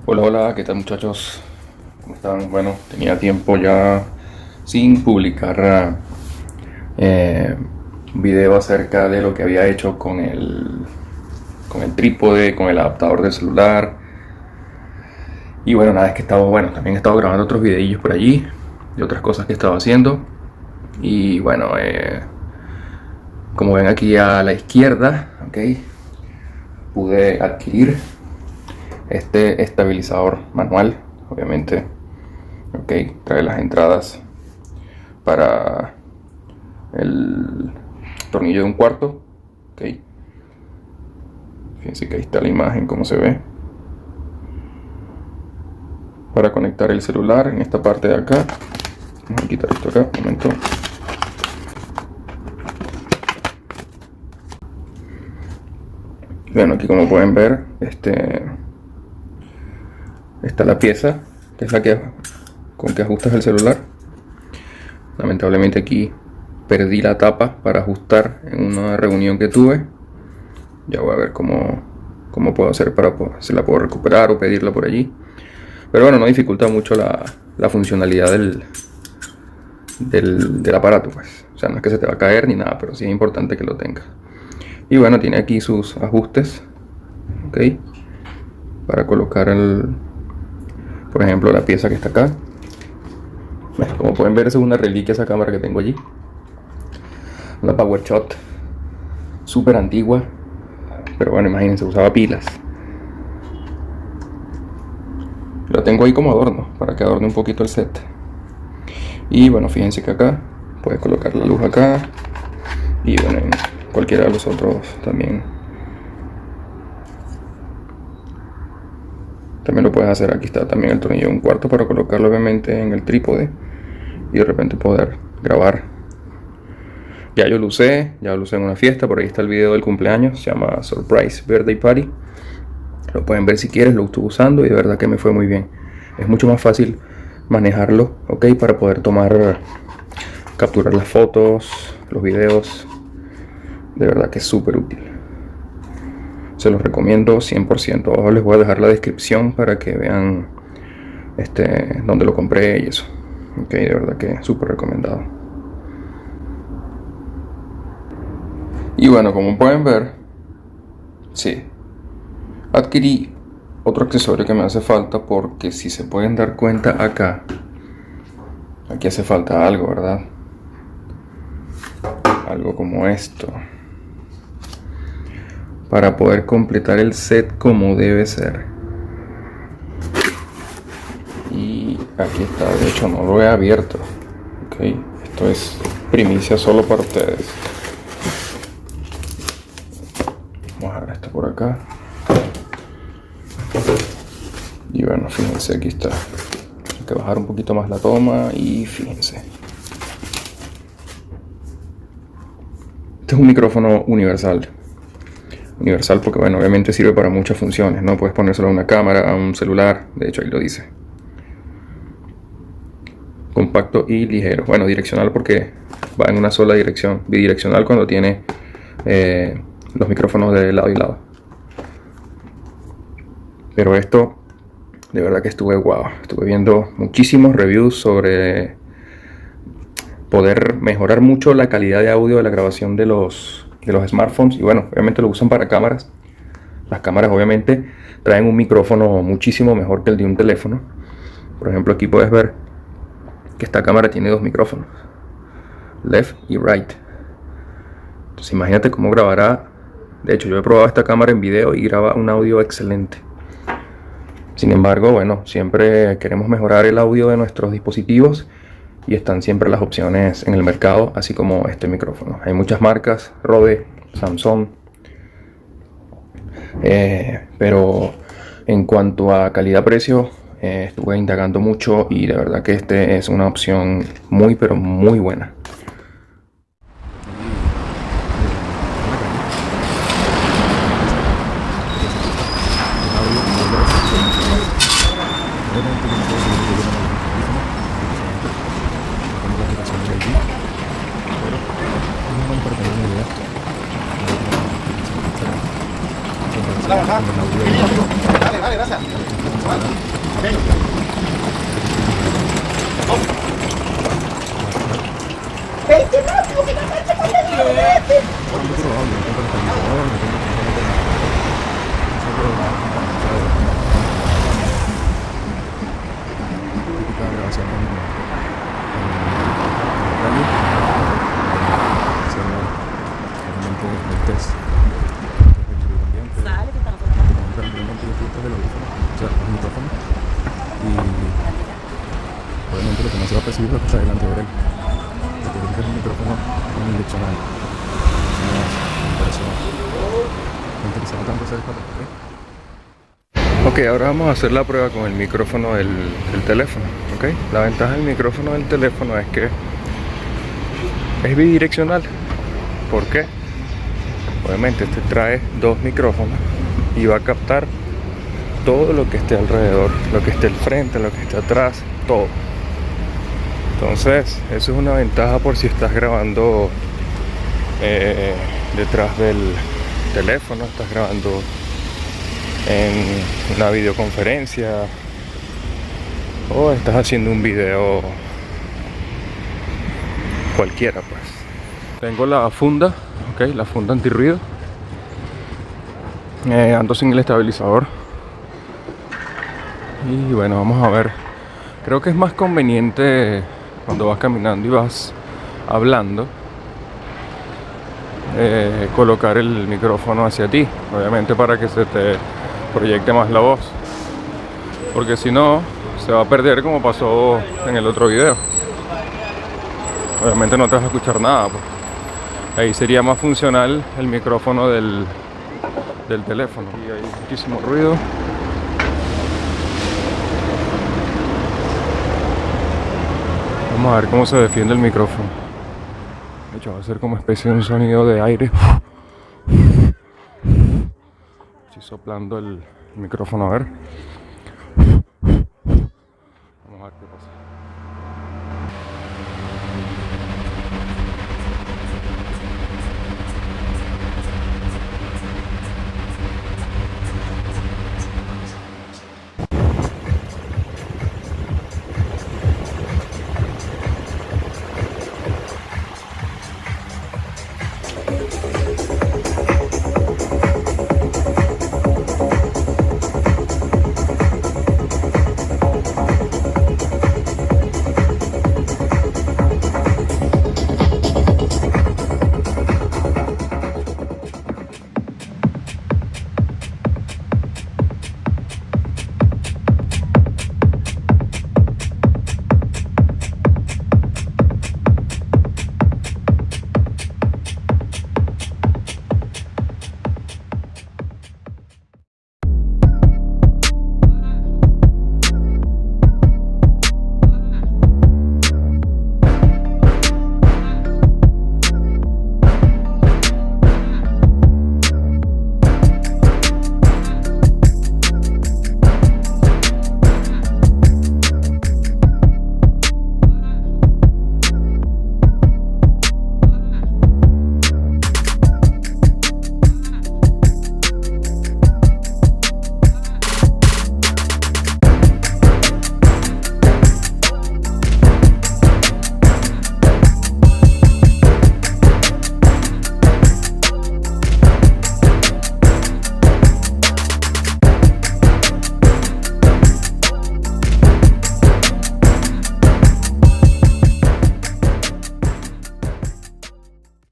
Hola, hola, ¿qué tal muchachos? ¿Cómo están? Bueno, tenía tiempo ya sin publicar eh, un video acerca de lo que había hecho con el trípode, con el adaptador del celular. Y bueno, nada, es que también he estado grabando otros videillos por allí, de otras cosas que he estado haciendo. Y bueno, como ven aquí a la izquierda, ok, pude adquirir este estabilizador manual, obviamente. Ok, trae las entradas para el tornillo de 1/4. Ok, fíjense que ahí está la imagen, como se ve. Para conectar el celular en esta parte de acá. Vamos a quitar esto acá, un momento. Bueno, aquí como pueden ver, está la pieza, que es la que con que ajustas el celular. Lamentablemente aquí perdí la tapa para ajustar en una reunión que tuve. Ya voy a ver cómo puedo hacer para si la puedo recuperar o pedirla por allí. Pero bueno, no dificulta mucho la funcionalidad del aparato, pues. O sea, no es que se te va a caer ni nada, pero sí es importante que lo tengas. Y bueno, tiene aquí sus ajustes, ok, para colocar por ejemplo, la pieza que está acá. Bueno, como pueden ver, esa es una reliquia, esa cámara que tengo allí. Una PowerShot súper antigua, pero bueno, imagínense, usaba pilas. La tengo ahí como adorno, para que adorne un poquito el set. Y bueno, fíjense que acá puedes colocar la luz acá. Y bueno, en cualquiera de los otros también lo puedes hacer. Aquí está también el tornillo de 1/4 para colocarlo obviamente en el trípode y de repente poder grabar. Ya lo usé en una fiesta. Por ahí está el video del cumpleaños, se llama Surprise Birthday Party. Lo pueden ver si quieres, lo estuve usando y de verdad que me fue muy bien. Es mucho más fácil manejarlo, ok, para poder capturar las fotos, los videos. De verdad que es súper útil. Se los recomiendo 100%. Abajo les voy a dejar la descripción para que vean dónde lo compré y eso. Ok, de verdad que súper recomendado. Y bueno, como pueden ver, sí, adquirí otro accesorio que me hace falta, porque si se pueden dar cuenta acá, aquí hace falta algo, ¿verdad? Algo como esto, para poder completar el set como debe ser. Y aquí está, de hecho no lo he abierto. Ok, esto es primicia solo para ustedes. Vamos a ver esto por acá. Y bueno, fíjense, aquí está. Hay que bajar un poquito más la toma y fíjense. Este es un micrófono universal. Universal porque, bueno, obviamente sirve para muchas funciones, ¿no? Puedes ponérselo a una cámara, a un celular, de hecho ahí lo dice. Compacto y ligero. Bueno, direccional porque va en una sola dirección. Bidireccional cuando tiene los micrófonos de lado y lado. Pero esto, de verdad que estuve viendo muchísimos reviews sobre poder mejorar mucho la calidad de audio de la grabación de los smartphones. Y bueno, obviamente lo usan para cámaras. Las cámaras obviamente traen un micrófono muchísimo mejor que el de un teléfono. Por ejemplo, aquí puedes ver que esta cámara tiene dos micrófonos, left y right. Entonces imagínate cómo grabará. De hecho, yo he probado esta cámara en video y graba un audio excelente. Sin embargo, bueno, siempre queremos mejorar el audio de nuestros dispositivos y están siempre las opciones en el mercado, así como este micrófono. Hay muchas marcas, Rode, Samsung, pero en cuanto a calidad-precio, estuve indagando mucho y de verdad que este es una opción muy, pero muy buena. Dale, gracias. Obviamente lo que no se va a percibir es lo que está delante de él, porque es un micrófono unidireccional. Por eso me interesaba tanto hacer esto. Ok, ahora vamos a hacer la prueba con el micrófono del teléfono. ¿Okay? La ventaja del micrófono del teléfono es que es bidireccional. ¿Por qué? Obviamente este trae dos micrófonos y va a captar todo lo que esté alrededor, lo que esté al frente, lo que esté atrás, todo. Entonces, eso es una ventaja por si estás grabando detrás del teléfono, estás grabando en una videoconferencia o estás haciendo un video cualquiera, pues. Tengo la funda, ok, la funda antirruido. Ando sin el estabilizador. Y bueno, vamos a ver. Creo que es más conveniente cuando vas caminando y vas hablando, colocar el micrófono hacia ti, obviamente para que se te proyecte más la voz, porque si no se va a perder como pasó en el otro video. Obviamente no te vas a escuchar nada, pues. Ahí sería más funcional el micrófono del teléfono. Y hay muchísimo ruido. Vamos a ver cómo se defiende el micrófono. De hecho, va a ser como especie de un sonido de aire. Estoy soplando el micrófono, a ver. Vamos a ver qué pasa.